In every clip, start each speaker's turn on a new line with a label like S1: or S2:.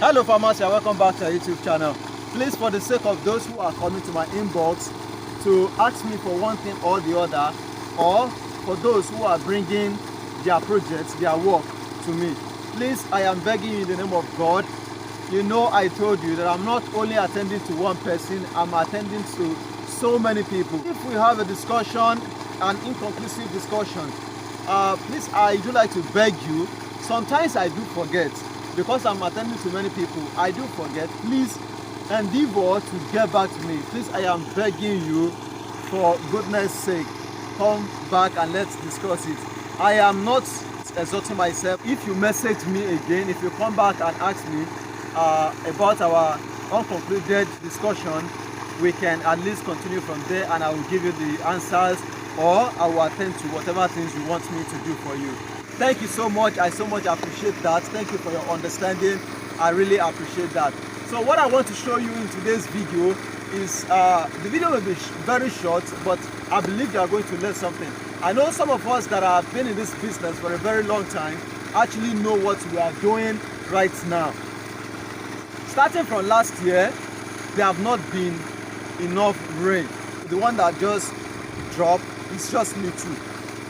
S1: Hello farmers, and welcome back to our YouTube channel. Please, for the sake of those who are coming to my inbox to ask me for one thing or the other, or for those who are bringing their projects, their work to me, please, I am begging you in the name of God. You know, I told you that I'm not only attending to one person, I'm attending to so many people. If we have a discussion, an inconclusive discussion, please, I do like to beg you. Sometimes I do forget, because I'm attending to many people. I do forget. Please endeavor to get back to me. Please, I am begging you, for goodness sake, come back and let's discuss it. I am not exalting myself. If you message me again, if you come back and ask me about our unconcluded discussion, we can at least continue from there, and I will give you the answers, or I will attend to whatever things you want me to do for you. Thank you so much. I so much appreciate that. Thank you for your understanding. I really appreciate that. So what I want to show you in today's video is, the video will be very short, but I believe you are going to learn something. I know some of us that have been in this business for a very long time actually know what we are doing right now. Starting from last year, there have not been enough rain. The one that just dropped is just little.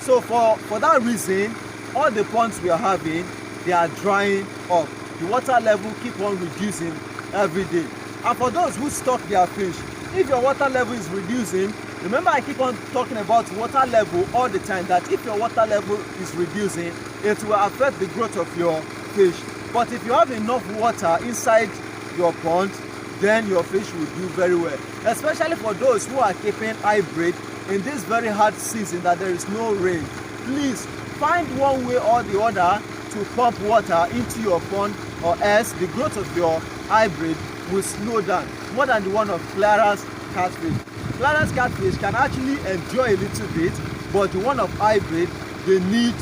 S1: So for that reason, all the ponds we are having, they are drying up. The water level keep on reducing every day. And for those who stock their fish, if your water level is reducing, remember I keep on talking about water level all the time, that if your water level is reducing, it will affect the growth of your fish. But if you have enough water inside your pond, then your fish will do very well. Especially for those who are keeping hybrid in this very hard season that there is no rain. Please find one way or the other to pump water into your pond, or else the growth of your hybrid will slow down more than the one of Clara's catfish. Clara's catfish can actually enjoy a little bit, but the one of hybrid, they need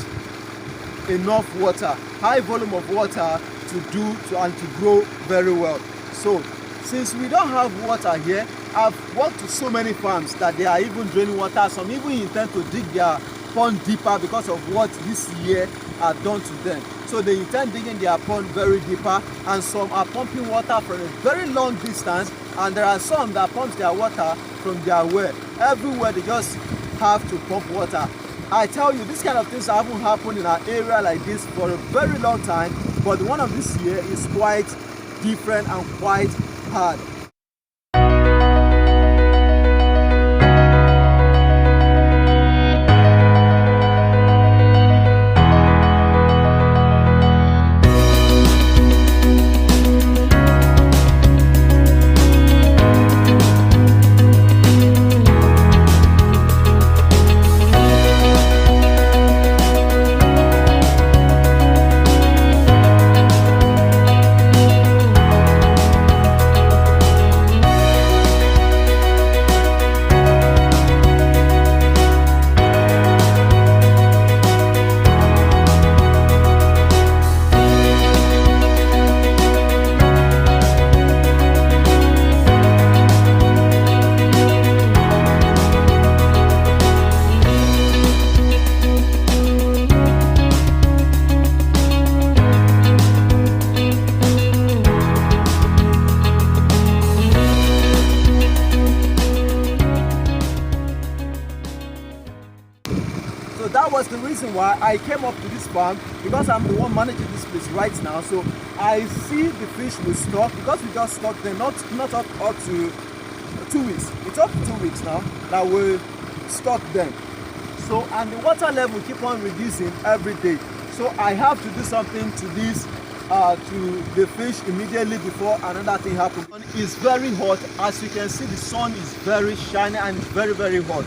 S1: enough water, high volume of water to grow very well. So since we don't have water here, I've worked to so many farms that they are even draining water. Some even intend to dig their pond deeper because of what this year are done to them. So they intend digging their pond very deeper, and some are pumping water from a very long distance, and there are some that pump their water from their well. Everywhere they just have to pump water. I tell you, this kind of things haven't happened in an area like this for a very long time, but the one of this year is quite different and quite hard. So that was the reason why I came up to this farm, because I'm the one managing this place right now. So I see the fish we stock, because we just stocked them not up to 2 weeks. It's up to 2 weeks now that we stock them. So, and the water level keep on reducing every day. So I have to do something to this, to the fish immediately before another thing happens. It's very hot. As you can see, the sun is very shiny and it's very, very hot.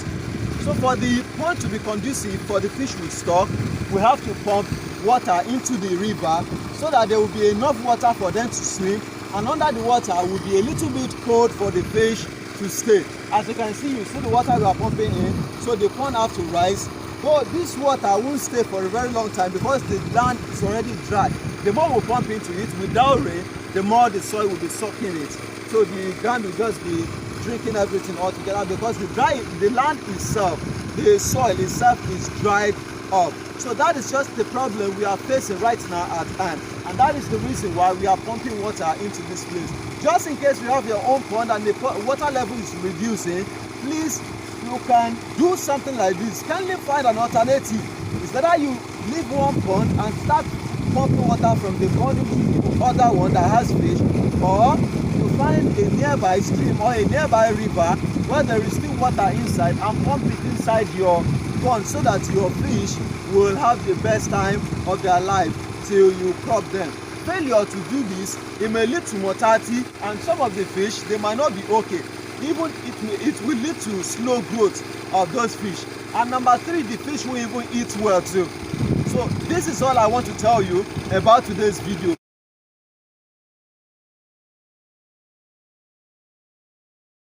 S1: So for the pond to be conducive for the fish we stock, we have to pump water into the river so that there will be enough water for them to swim, and under the water will be a little bit cold for the fish to stay. As you can see, you see the water we are pumping in, so the pond have to rise. But this water won't stay for a very long time because the land is already dry. The more we pump into it without rain, the more the soil will be sucking it. So the ground will just be drinking everything all together, because the land itself, the soil itself is dried up. So that is just the problem we are facing right now at hand, and that is the reason why we are pumping water into this place. Just in case you have your own pond and the water level is reducing, please, you can do something like this. Kindly find an alternative. It's better you leave one pond and start pumping water from the pond into the other one that has fish, or you find a nearby stream or a nearby river where there is still water inside and pump it inside your pond so that your fish will have the best time of their life till you crop them. Failure to do this, it may lead to mortality, and some of the fish, they might not be okay. Even it will lead to slow growth of those fish. And number 3, the fish will even eat well too. So this is all I want to tell you about today's video.